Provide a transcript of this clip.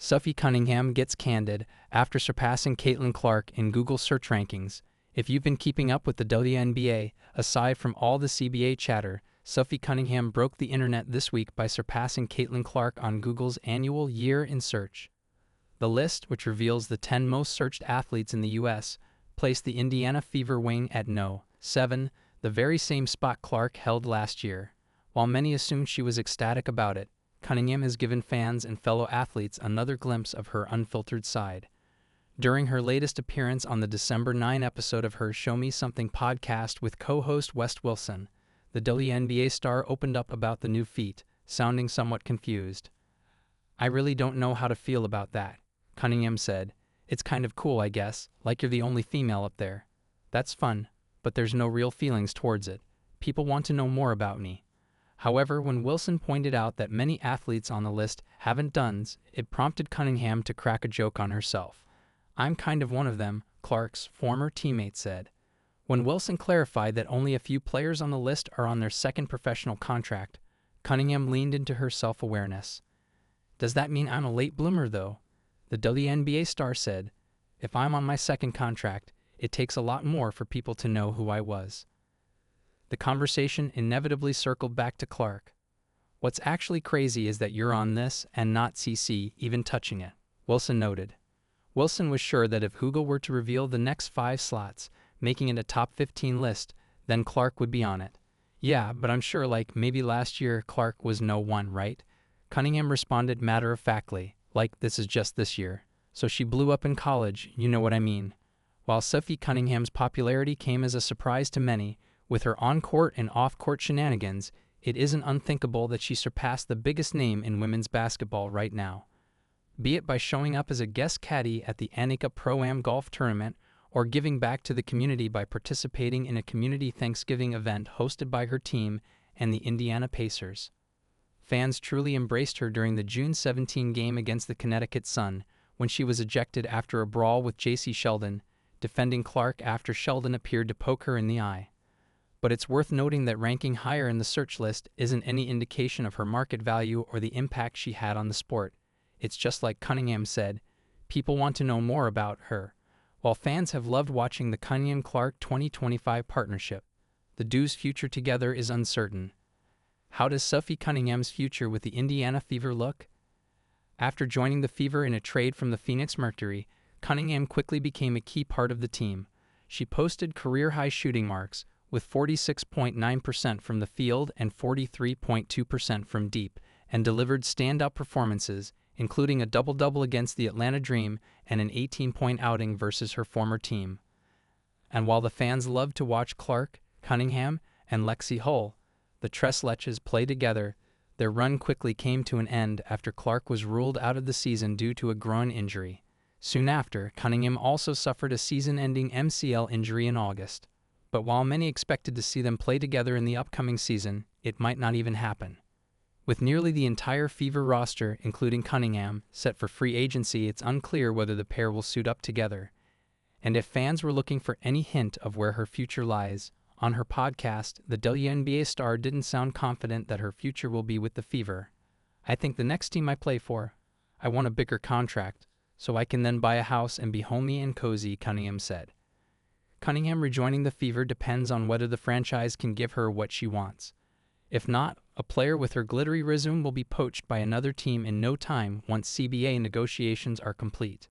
Sophie Cunningham gets Candid after surpassing Caitlin Clark in Google search rankings. If you've been keeping up with the WNBA, aside from all the CBA chatter, Sophie Cunningham broke the internet this week by surpassing Caitlin Clark on Google's annual Year in Search. The list, which reveals the 10 most searched athletes in the U.S., placed the Indiana Fever wing at No. 7, the very same spot Clark held last year. While many assumed she was ecstatic about it, Cunningham has given fans and fellow athletes another glimpse of her unfiltered side. During her latest appearance on the December 9 episode of her Show Me Something podcast with co-host Wes Wilson, the WNBA star opened up about the new feat, sounding somewhat confused. "I really don't know how to feel about that," Cunningham said. "It's kind of cool, I guess, like you're the only female up there. That's fun, but there's no real feelings towards it. People want to know more about me." However, when Wilson pointed out that many athletes on the list haven't duns, it prompted Cunningham to crack a joke on herself. "I'm kind of one of them," Clark's former teammate said. When Wilson clarified that only a few players on the list are on their second professional contract, Cunningham leaned into her self-awareness. "Does that mean I'm a late bloomer, though?" The WNBA star said, "If I'm on my second contract, it takes a lot more for people to know who I was." The conversation inevitably circled back to Clark. "What's actually crazy is that you're on this and not CC even touching it," Wilson noted. Wilson was sure that if Google were to reveal the next 5 slots, making it a top 15 list, then Clark would be on it. "Yeah, but I'm sure like maybe last year Clark was no 1, right?" Cunningham responded matter-of-factly, like this is just this year. "So she blew up in college, you know what I mean." While Sophie Cunningham's popularity came as a surprise to many, with her on-court and off-court shenanigans, it isn't unthinkable that she surpassed the biggest name in women's basketball right now. Be it by showing up as a guest caddy at the Annika Pro-Am golf tournament or giving back to the community by participating in a community Thanksgiving event hosted by her team and the Indiana Pacers. Fans truly embraced her during the June 17 game against the Connecticut Sun, when she was ejected after a brawl with J.C. Sheldon, defending Clark after Sheldon appeared to poke her in the eye. But it's worth noting that ranking higher in the search list isn't any indication of her market value or the impact she had on the sport. It's just like Cunningham said, people want to know more about her. While fans have loved watching the Cunningham-Clark 2025 partnership, the duo's future together is uncertain. How does Sophie Cunningham's future with the Indiana Fever look? After joining the Fever in a trade from the Phoenix Mercury, Cunningham quickly became a key part of the team. She posted career-high shooting marks, with 46.9% from the field and 43.2% from deep, and delivered standout performances, including a double-double against the Atlanta Dream and an 18-point outing versus her former team. And while the fans loved to watch Clark, Cunningham, and Lexi Hull, the Tressleches, play together, their run quickly came to an end after Clark was ruled out of the season due to a groin injury. Soon after, Cunningham also suffered a season-ending MCL injury in August. But while many expected to see them play together in the upcoming season, it might not even happen. With nearly the entire Fever roster, including Cunningham, set for free agency, it's unclear whether the pair will suit up together. And if fans were looking for any hint of where her future lies, on her podcast, the WNBA star didn't sound confident that her future will be with the Fever. "I think the next team I play for, I want a bigger contract, so I can then buy a house and be homey and cozy," Cunningham said. Cunningham rejoining the Fever depends on whether the franchise can give her what she wants. If not, a player with her glittery resume will be poached by another team in no time once CBA negotiations are complete.